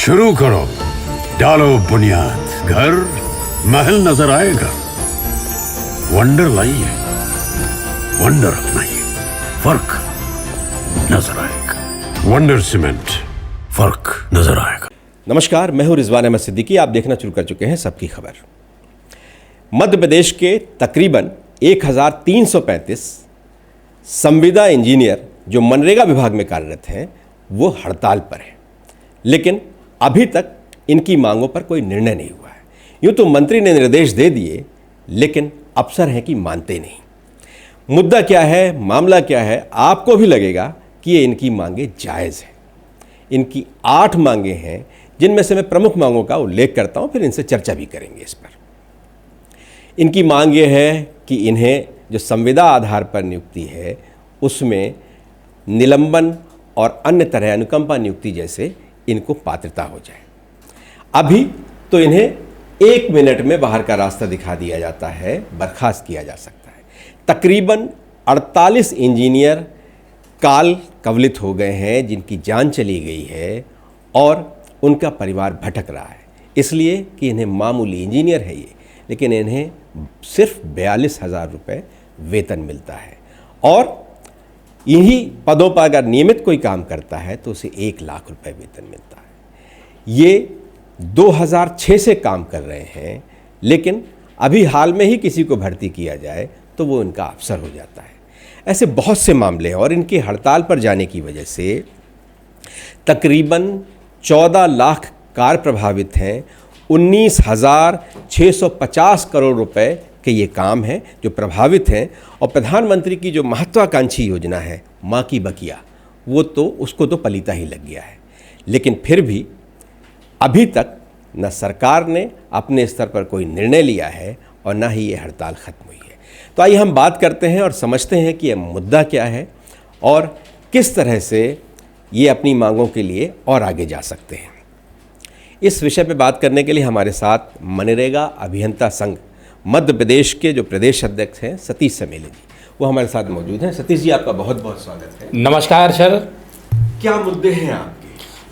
शुरू करो, डालो बुनियाद, घर महल नजर आएगा। वंडर लाइए, वंडर अपनाइए, फर्क नजर आएगा। वंडर सीमेंट, फर्क नजर आएगा। नमस्कार, मैं हूं रिजवान अहमद सिद्दीकी। आप देखना शुरू कर चुके हैं सबकी खबर। मध्य प्रदेश के तकरीबन 1335 संविदा इंजीनियर जो मनरेगा विभाग में कार्यरत हैं वो हड़ताल पर हैं, लेकिन अभी तक इनकी मांगों पर कोई निर्णय नहीं हुआ है। यूँ तो मंत्री ने निर्देश दे दिए, लेकिन अफसर हैं कि मानते नहीं। मुद्दा क्या है, मामला क्या है, आपको भी लगेगा कि ये इनकी मांगें जायज़ हैं। इनकी 8 मांगें हैं, जिनमें से मैं प्रमुख मांगों का उल्लेख करता हूँ, फिर इनसे चर्चा भी करेंगे इस पर। इनकी मांग ये है कि इन्हें जो संविदा आधार पर नियुक्ति है उसमें निलंबन और अन्य तरह अनुकंपा नियुक्ति जैसे इनको पात्रता हो जाए। अभी तो इन्हें 1 मिनट में बाहर का रास्ता दिखा दिया जाता है, बर्खास्त किया जा सकता है। तकरीबन 48 इंजीनियर काल कवलित हो गए हैं, जिनकी जान चली गई है और उनका परिवार भटक रहा है, इसलिए कि इन्हें मामूली इंजीनियर है ये, लेकिन इन्हें सिर्फ 42,000 रुपये वेतन मिलता है। और इन्हीं पदों पर अगर नियमित कोई काम करता है तो उसे 1 लाख रुपए वेतन मिलता है। ये 2006 से काम कर रहे हैं, लेकिन अभी हाल में ही किसी को भर्ती किया जाए तो वो इनका अफसर हो जाता है। ऐसे बहुत से मामले हैं और इनकी हड़ताल पर जाने की वजह से तकरीबन 14 लाख कार प्रभावित हैं। 19,650 करोड़ रुपए के ये काम हैं जो प्रभावित हैं। और प्रधानमंत्री की जो महत्वाकांक्षी योजना है माँ की बकिया, वो तो उसको तो पलीता ही लग गया है। लेकिन फिर भी अभी तक न सरकार ने अपने स्तर पर कोई निर्णय लिया है और न ही ये हड़ताल ख़त्म हुई है। तो आइए हम बात करते हैं और समझते हैं कि यह मुद्दा क्या है और किस तरह से ये अपनी मांगों के लिए और आगे जा सकते हैं। इस विषय पे बात करने के लिए हमारे साथ मनरेगा अभियंता संघ मध्य प्रदेश के जो प्रदेश अध्यक्ष हैं सतीश समेले जी, वो हमारे साथ मौजूद हैं। सतीश जी, आपका बहुत बहुत स्वागत है। नमस्कार सर। क्या मुद्दे हैं आपके?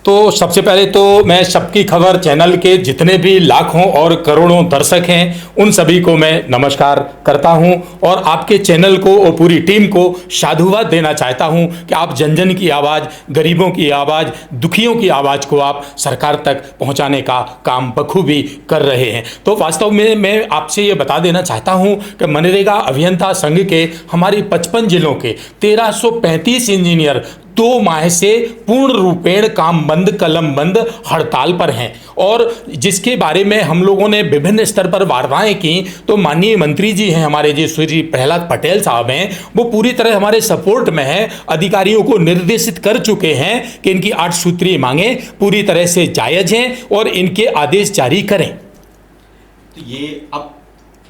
तो सबसे पहले तो मैं सबकी खबर चैनल के जितने भी लाखों और करोड़ों दर्शक हैं उन सभी को मैं नमस्कार करता हूं और आपके चैनल को और पूरी टीम को साधुवाद देना चाहता हूं कि आप जन जन की आवाज़, गरीबों की आवाज़, दुखियों की आवाज़ को आप सरकार तक पहुंचाने का काम बखूबी कर रहे हैं। तो वास्तव में मैं आपसे ये बता देना चाहता हूं कि मनरेगा अभियंता संघ के हमारी 55 जिलों के 1335 इंजीनियर 2 माह से पूर्ण रूपेण काम बंद, कलम बंद हड़ताल पर हैं। और जिसके बारे में हम लोगों ने विभिन्न स्तर पर वार्ताएं की, तो माननीय मंत्री जी हैं हमारे, जो श्री प्रहलाद पटेल साहब हैं, वो पूरी तरह हमारे सपोर्ट में हैं। अधिकारियों को निर्देशित कर चुके हैं कि इनकी 8 सूत्रीय मांगें पूरी तरह से जायज़ हैं और इनके आदेश जारी करें। तो ये अब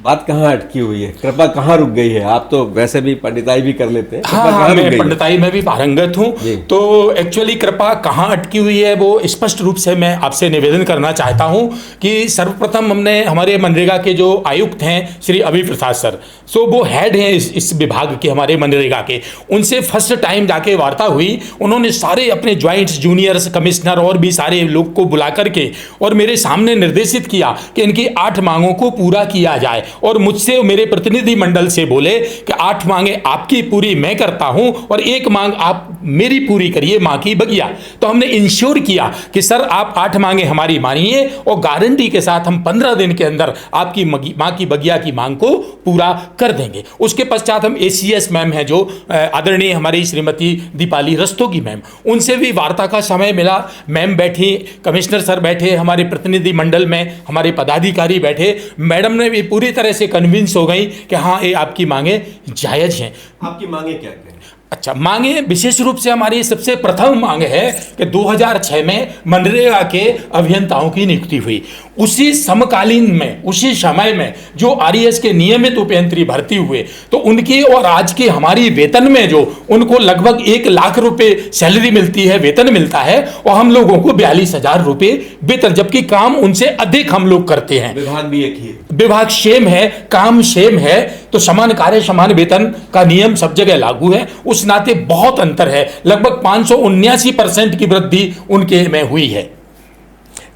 बात कहाँ अटकी हुई है? कृपा कहाँ रुक गई है? आप तो वैसे भी पंडिताई भी कर लेते हैं। हाँ, मैं पंडिताई में भी पारंगत हूँ। तो एक्चुअली कृपा कहाँ अटकी हुई है वो स्पष्ट रूप से मैं आपसे निवेदन करना चाहता हूँ कि सर्वप्रथम हमने हमारे मनरेगा के जो आयुक्त हैं श्री अभी प्रसाद सर, सो वो हेड हैं इस विभाग के हमारे मनरेगा के, उनसे फर्स्ट टाइम जाके वार्ता हुई। उन्होंने सारे अपने ज्वाइंट्स, जूनियर्स, कमिश्नर और भी सारे लोग को बुला करके और मेरे सामने निर्देशित किया कि इनकी 8 मांगों को पूरा किया जाए। और मुझसे, मेरे प्रतिनिधि मंडल से बोले कि 8 मांगे आपकी पूरी मैं करता हूं और 1 मांग आप मेरी पूरी करिए, मां की बगिया। तो हमने इंश्योर किया कि सर आप 8 मांगे हमारी मानिए और गारंटी के साथ हम 15 दिन के अंदर आपकी मां की बगिया की मांग को पूरा कर देंगे। उसके पश्चात हम ACS मैम है जो आदरणीय हमारी श्रीमती दीपाली रस्तोगी मैम, उनसे भी वार्ता का समय मिला। मैम बैठी, कमिश्नर सर बैठे, हमारे प्रतिनिधि मंडल में हमारे पदाधिकारी बैठे। मैडम ने भी पूरी तरह से कन्विंस हो गई कि हाँ ये आपकी मांगे जायज़ हैं। आपकी मांगे क्या क्या? अच्छा, मांगे विशेष रूप से हमारी सबसे प्रथम मांग है कि 2006 में मनरेगा के अभियंताओं की नियुक्ति हुई। उसी समकालीन में, उसी समय में जो RES के नियमित उपयंत्री भर्ती हुए, तो उनकी और आज की हमारी वेतन में जो उनको लगभग 1 लाख रुपए सैलरी मिलती है, वेतन मिलता है, और हम लोगों को 42,000 रुपए वेतन, जबकि काम उनसे अधिक हम लोग करते हैं। विभाग भी एक ही, विभाग सेम है, काम सेम है, तो समान कार्य समान वेतन का नियम सब जगह लागू है। उस नाते बहुत अंतर है, लगभग 579% की वृद्धि उनके में हुई है।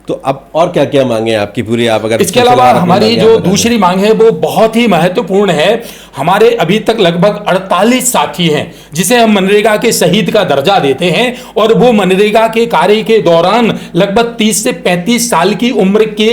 तो अब और क्या क्या मांगे आपकी पूरी, आप अगर इसके अलावा हमारी जो दूसरी मांग है वो बहुत ही महत्वपूर्ण है। हमारे अभी तक लगभग 48 साथी हैं जिसे हम मनरेगा के शहीद का दर्जा देते हैं, और वो मनरेगा के कार्य के दौरान लगभग 30 से 35 साल की उम्र के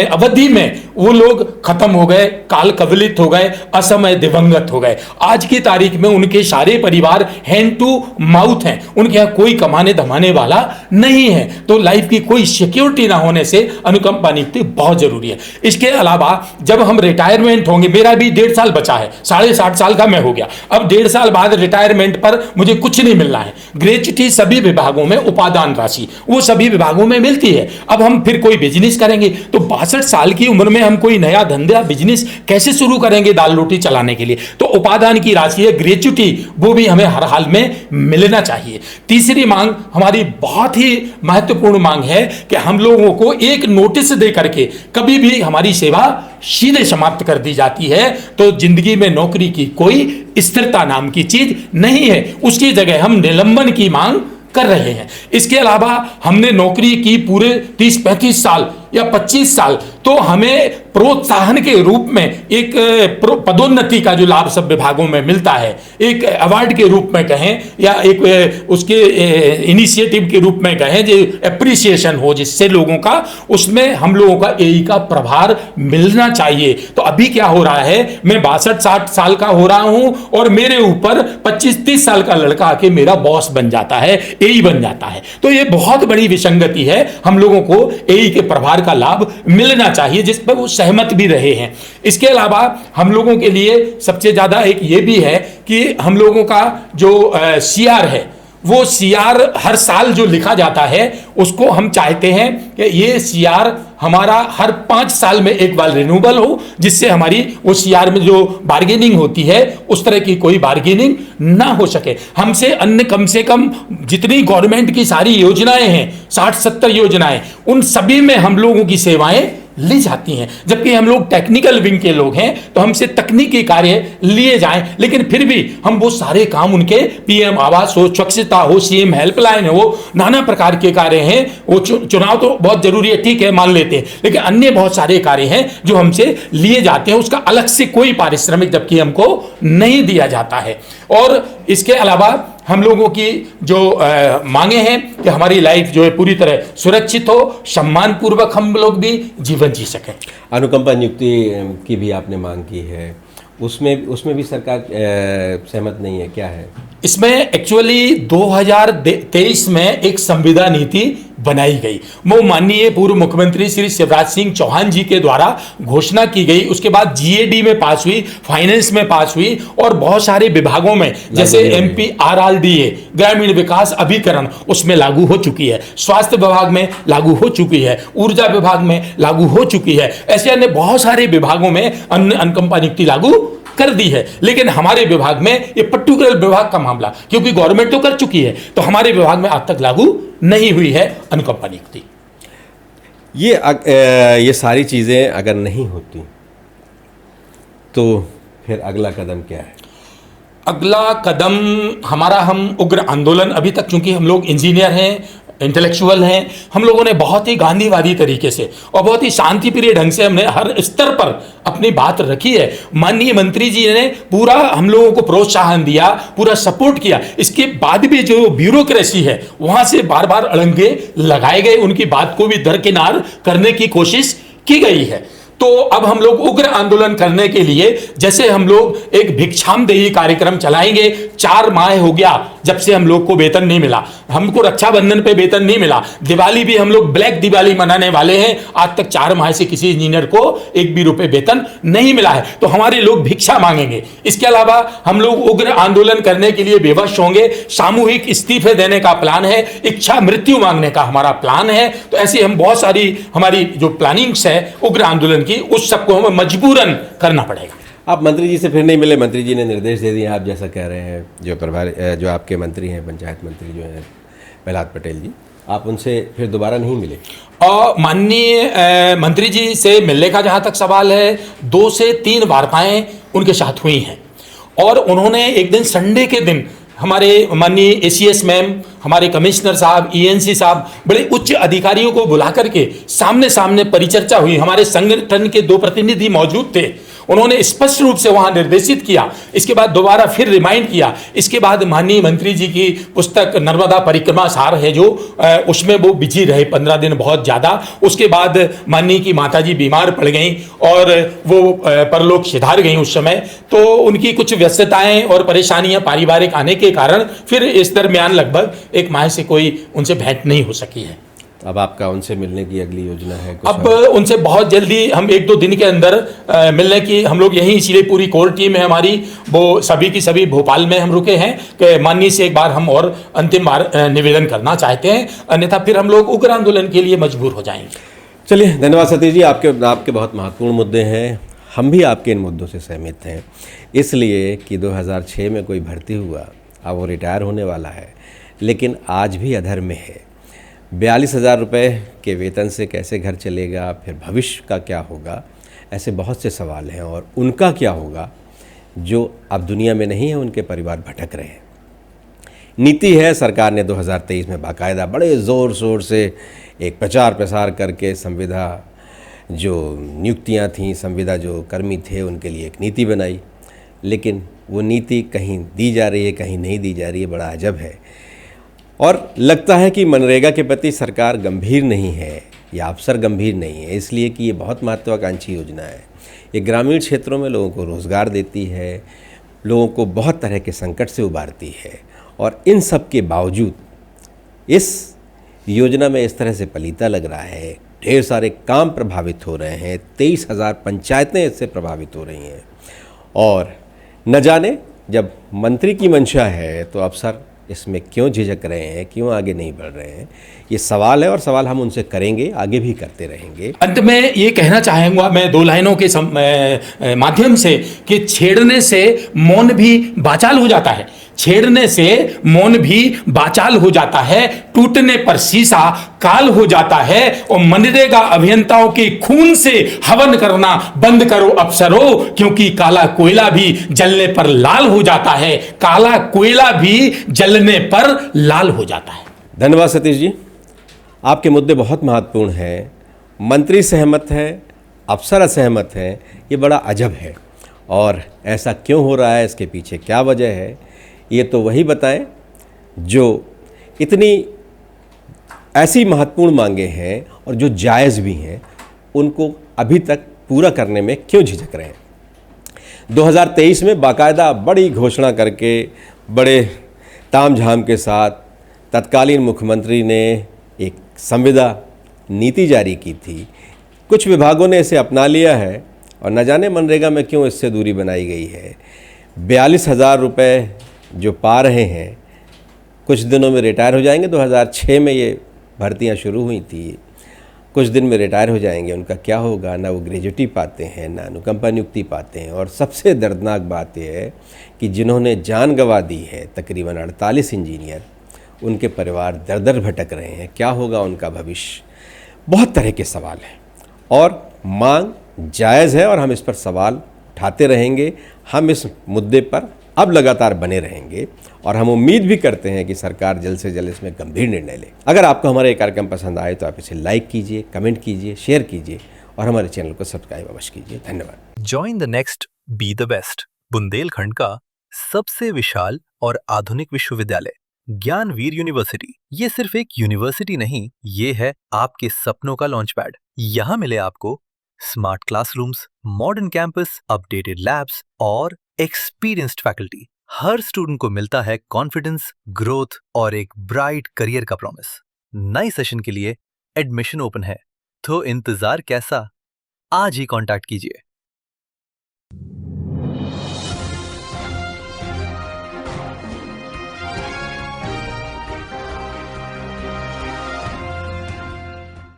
अवधि में वो लोग खत्म हो गए, काल कवलित हो गए, असमय दिवंगत हो गए। आज की तारीख में उनके सारे परिवार हैंड टू माउथ हैं, उनके यहाँ कोई कमाने धमाने वाला नहीं है, तो लाइफ की कोई सिक्योरिटी ना होने से अनुकंपा नियुक्ति बहुत जरूरी है। इसके अलावा जब हम रिटायरमेंट होंगे, मेरा भी 1.5 साल बचा है, 60.5 साल का मैं हो गया, अब 1.5 साल बाद रिटायरमेंट पर मुझे कुछ नहीं मिलना है। ग्रेच्युटी सभी विभागों में, उपादान राशि वो सभी विभागों में मिलती है। अब हम फिर कोई बिजनेस करेंगे तो 62 साल की उम्र में हम कोई नया धंधा बिजनेस कैसे शुरू करेंगे दाल रोटी चलाने के लिए? तो उपादान की राशि है, ग्रेच्युटी, वो भी हमें हर हाल में मिलना चाहिए। तीसरी मांग हमारी बहुत ही महत्वपूर्ण मांग है कि हम लोगों को एक नोटिस दे करके कभी भी हमारी सेवा सीधे समाप्त कर दी जाती है तो जिंदगी में नौकरी की कोई स्थिरता नाम की चीज नहीं है, उसकी जगह हम निलंबन की मांग कर रहे हैं। इसके अलावा हमने नौकरी की पूरे 30-35 साल या 25 साल, तो हमें प्रोत्साहन के रूप में एक पदोन्नति का जो लाभ सब विभागों में मिलता है, एक अवार्ड के रूप में कहें या एक उसके इनिशिएटिव के रूप में कहें, जो एप्रिसिएशन हो जिससे लोगों का, उसमें हम लोगों का एई का प्रभार मिलना चाहिए। तो अभी क्या हो रहा है, मैं 62-60 साल का हो रहा हूं और मेरे ऊपर 25-30 साल का लड़का आके मेरा बॉस बन जाता है, एई बन जाता है। तो ये बहुत बड़ी विसंगति है। हम लोगों को एई के प्रभार का लाभ मिलना चाहिए जिस पर वो सहमत भी रहे हैं। इसके अलावा हम लोगों के लिए सबसे ज्यादा एक ये भी है कि हम लोगों का जो सीआर है, वो सीआर हर साल जो लिखा जाता है उसको हम चाहते हैं कि ये सीआर हमारा हर 5 साल में एक बार रिन्यूअल हो, जिससे हमारी वो सीआर में जो बार्गेनिंग होती है उस तरह की कोई बार्गेनिंग ना हो सके। हमसे अन्य कम से कम जितनी गवर्नमेंट की सारी योजनाएं हैं, 60-70 योजनाएं, उन सभी में हम लोगों की सेवाएं ली जाती हैं। जबकि हम लोग टेक्निकल विंग के लोग हैं तो हमसे तकनीकी कार्य लिए जाएं, लेकिन फिर भी हम वो सारे काम उनके पीएम आवास हो, स्वच्छता हो, सीएम हेल्पलाइन हो, नाना प्रकार के कार्य हैं। वो चुनाव तो बहुत जरूरी है, ठीक है, मान लेते हैं, लेकिन अन्य बहुत सारे कार्य हैं जो हमसे लिए जाते हैं, उसका अलग से कोई पारिश्रमिक जबकि हमको नहीं दिया जाता है। और इसके अलावा हम लोगों की जो मांगे हैं कि हमारी लाइफ जो है पूरी तरह सुरक्षित हो, सम्मान पूर्वक हम लोग भी जीवन जी सकें। अनुकंपा नियुक्ति की भी आपने मांग की है, उसमें भी सरकार सहमत नहीं है, क्या है इसमें? एक्चुअली 2023 में एक संविदा नीति बनाई गई, वो माननीय पूर्व मुख्यमंत्री श्री शिवराज सिंह चौहान जी के द्वारा घोषणा की गई। उसके बाद जीएडी में पास हुई, फाइनेंस में पास हुई, और बहुत सारे विभागों में जैसे MPRRDA ग्रामीण विकास अभिकरण उसमें लागू हो चुकी है, स्वास्थ्य विभाग में लागू हो चुकी है, ऊर्जा विभाग में लागू हो चुकी है, ऐसे अन्य बहुत सारे विभागों में अनुकंपा नियुक्ति लागू कर दी है। लेकिन हमारे विभाग में ये पर्टिकुलर विभाग का मामला, क्योंकि गवर्नमेंट तो कर चुकी है, तो हमारे विभाग में आज तक लागू नहीं हुई है अनुकंपा नियुक्ति। ये सारी चीज़ें अगर नहीं होती तो फिर अगला कदम क्या है? अगला कदम हमारा, हम उग्र आंदोलन, अभी तक चूंकि हम लोग इंजीनियर हैं, इंटेलेक्चुअल हैं, हम लोगों ने बहुत ही गांधीवादी तरीके से और बहुत ही शांति प्रिय ढंग से हमने हर स्तर पर अपनी बात रखी है। माननीय मंत्री जी ने पूरा हम लोगों को प्रोत्साहन दिया, पूरा सपोर्ट किया। इसके बाद भी जो ब्यूरोक्रेसी है वहां से बार बार अड़ंगे लगाए गए, उनकी बात को भी दरकिनार करने की कोशिश की गई है। तो अब हम लोग उग्र आंदोलन करने के लिए, जैसे हम लोग एक भिक्षामदेही कार्यक्रम चलाएंगे। 4 माह हो गया जब से हम लोग को वेतन नहीं मिला, हमको रक्षाबंधन पे वेतन नहीं मिला, दिवाली भी हम लोग ब्लैक दिवाली मनाने वाले हैं, आज तक 4 माह से किसी इंजीनियर को 1 भी रुपए वेतन नहीं मिला है। तो हमारे लोग भिक्षा मांगेंगे। इसके अलावा हम लोग उग्र आंदोलन करने के लिए विवश होंगे, सामूहिक इस्तीफे देने का प्लान है, इच्छा मृत्यु मांगने का हमारा प्लान है। तो ऐसी हम बहुत सारी हमारी जो प्लानिंग्स है उग्र आंदोलन की, उस सबको हमें मजबूरन करना पड़ेगा। आप मंत्री जी से फिर नहीं मिले? मंत्री जी ने निर्देश दे दिए, आप जैसा कह रहे हैं, जो आपके मंत्री हैं, पंचायत मंत्री जो हैं प्रहलाद पटेल जी, आप उनसे फिर दोबारा नहीं मिले? और माननीय मंत्री जी से मिलने का जहाँ तक सवाल है, 2 से 3 वार्ताएं उनके साथ हुई हैं, और उन्होंने एक दिन संडे के दिन हमारे माननीय एसीएस मैम, हमारे कमिश्नर साहब, ईएनसी साहब, बड़े उच्च अधिकारियों को बुला करके सामने सामने परिचर्चा हुई। हमारे संगठन के 2 प्रतिनिधि मौजूद थे, उन्होंने स्पष्ट रूप से वहां निर्देशित किया, इसके बाद दोबारा फिर रिमाइंड किया। इसके बाद माननीय मंत्री जी की पुस्तक नर्मदा परिक्रमा सार है जो, उसमें वो बिजी रहे 15 दिन बहुत ज़्यादा। उसके बाद माननीय की माता जी बीमार पड़ गई और वो परलोक सिधार गई उस समय, तो उनकी कुछ व्यस्तताएं और परेशानियां पारिवारिक आने के कारण फिर इस दरमियान लगभग 1 माह से कोई उनसे भेंट नहीं हो सकी है। अब आपका उनसे मिलने की अगली योजना है कुछ? अब उनसे बहुत जल्दी हम 1-2 दिन के अंदर मिलने की हम लोग यहीं, इसीलिए पूरी कोर टीम है हमारी, वो सभी की सभी भोपाल में हम रुके हैं कि माननीय से एक बार हम और अंतिम बार निवेदन करना चाहते हैं, अन्यथा फिर हम लोग उग्र आंदोलन के लिए मजबूर हो जाएंगे। चलिए, धन्यवाद सतीश जी। आपके बहुत महत्वपूर्ण मुद्दे हैं, हम भी आपके इन मुद्दों से सहमत हैं, इसलिए कि 2006 में कोई भर्ती हुआ, अब वो रिटायर होने वाला है, लेकिन आज भी अधर में है। 42,000 रुपये के वेतन से कैसे घर चलेगा, फिर भविष्य का क्या होगा, ऐसे बहुत से सवाल हैं। और उनका क्या होगा जो अब दुनिया में नहीं है, उनके परिवार भटक रहे हैं। नीति है, सरकार ने 2023 में बाकायदा बड़े ज़ोर शोर से एक प्रचार प्रसार करके संविदा जो नियुक्तियां थीं, संविदा जो कर्मी थे, उनके लिए एक नीति बनाई, लेकिन वो नीति कहीं दी जा रही है, कहीं नहीं दी जा रही है, बड़ा अजब है। और लगता है कि मनरेगा के प्रति सरकार गंभीर नहीं है या अफसर गंभीर नहीं है, इसलिए कि ये बहुत महत्वाकांक्षी योजना है। ये ग्रामीण क्षेत्रों में लोगों को रोज़गार देती है, लोगों को बहुत तरह के संकट से उबारती है, और इन सब के बावजूद इस योजना में इस तरह से पलीता लग रहा है, ढेर सारे काम प्रभावित हो रहे हैं, 23,000 पंचायतें इससे प्रभावित हो रही हैं। और न जाने जब मंत्री की मंशा है तो अफसर इसमें क्यों झिझक रहे हैं, क्यों आगे नहीं बढ़ रहे हैं, ये सवाल है, और सवाल हम उनसे करेंगे, आगे भी करते रहेंगे। अंत में ये कहना चाहूँगा मैं 2 लाइनों के माध्यम से कि छेड़ने से मौन भी वाचाल हो जाता है, छेड़ने से मौन भी वाचाल हो जाता है, टूटने पर शीशा काल हो जाता है, और मनरेगा अभियंताओं के खून से हवन करना बंद करो अफसरों, क्योंकि काला कोयला भी जलने पर लाल हो जाता है, काला कोयला भी जलने पर लाल हो जाता है। धन्यवाद सतीश जी, आपके मुद्दे बहुत महत्वपूर्ण हैं। मंत्री सहमत हैं, अफसर असहमत हैं, ये बड़ा अजब है। और ऐसा क्यों हो रहा है, इसके पीछे क्या वजह है, ये तो वही बताएं जो इतनी ऐसी महत्वपूर्ण मांगे हैं और जो जायज़ भी हैं, उनको अभी तक पूरा करने में क्यों झिझक रहे हैं। 2023 में बाकायदा बड़ी घोषणा करके, बड़े तामझाम के साथ तत्कालीन मुख्यमंत्री ने एक संविदा नीति जारी की थी। कुछ विभागों ने इसे अपना लिया है और न जाने मनरेगा में क्यों इससे दूरी बनाई गई है। 42,000 रुपये जो पा रहे हैं, कुछ दिनों में रिटायर हो जाएंगे। 2006 में ये भर्तियां शुरू हुई थी, कुछ दिन में रिटायर हो जाएंगे। उनका क्या होगा, ना वो ग्रेजुटी पाते हैं, ना अनुकंपा नियुक्ति पाते हैं। और सबसे दर्दनाक बात यह है कि जिन्होंने जान गंवा दी है, तकरीबन 48 इंजीनियर, उनके परिवार दर दर भटक रहे हैं। क्या होगा उनका भविष्य, बहुत तरह के सवाल हैं। और मांग जायज़ है और हम इस पर सवाल उठाते रहेंगे। हम इस मुद्दे पर अब लगातार बने रहेंगे और हम उम्मीद भी करते हैं कि सरकार जल्द से जल्द इसमें गंभीर निर्णय ले। अगर आपको हमारा ये कार्यक्रम पसंद आए तो आप इसे लाइक कीजिए, कमेंट कीजिए, शेयर कीजिए और हमारे चैनल को सब्सक्राइब अवश्य कीजिए। धन्यवाद। Join the next be the best, Bundelkhand का सबसे विशाल और आधुनिक विश्वविद्यालय ज्ञानवीर यूनिवर्सिटी। ये सिर्फ एक यूनिवर्सिटी नहीं, ये है आपके सपनों का लॉन्च पैड। यहाँ मिले आपको smart classrooms, modern campus, updated labs और एक्सपीरियंस्ड फैकल्टी। हर स्टूडेंट को मिलता है कॉन्फिडेंस, ग्रोथ और एक ब्राइट करियर का प्रॉमिस। नए सेशन के लिए एडमिशन ओपन है, तो इंतजार कैसा, आज ही कांटेक्ट कीजिए।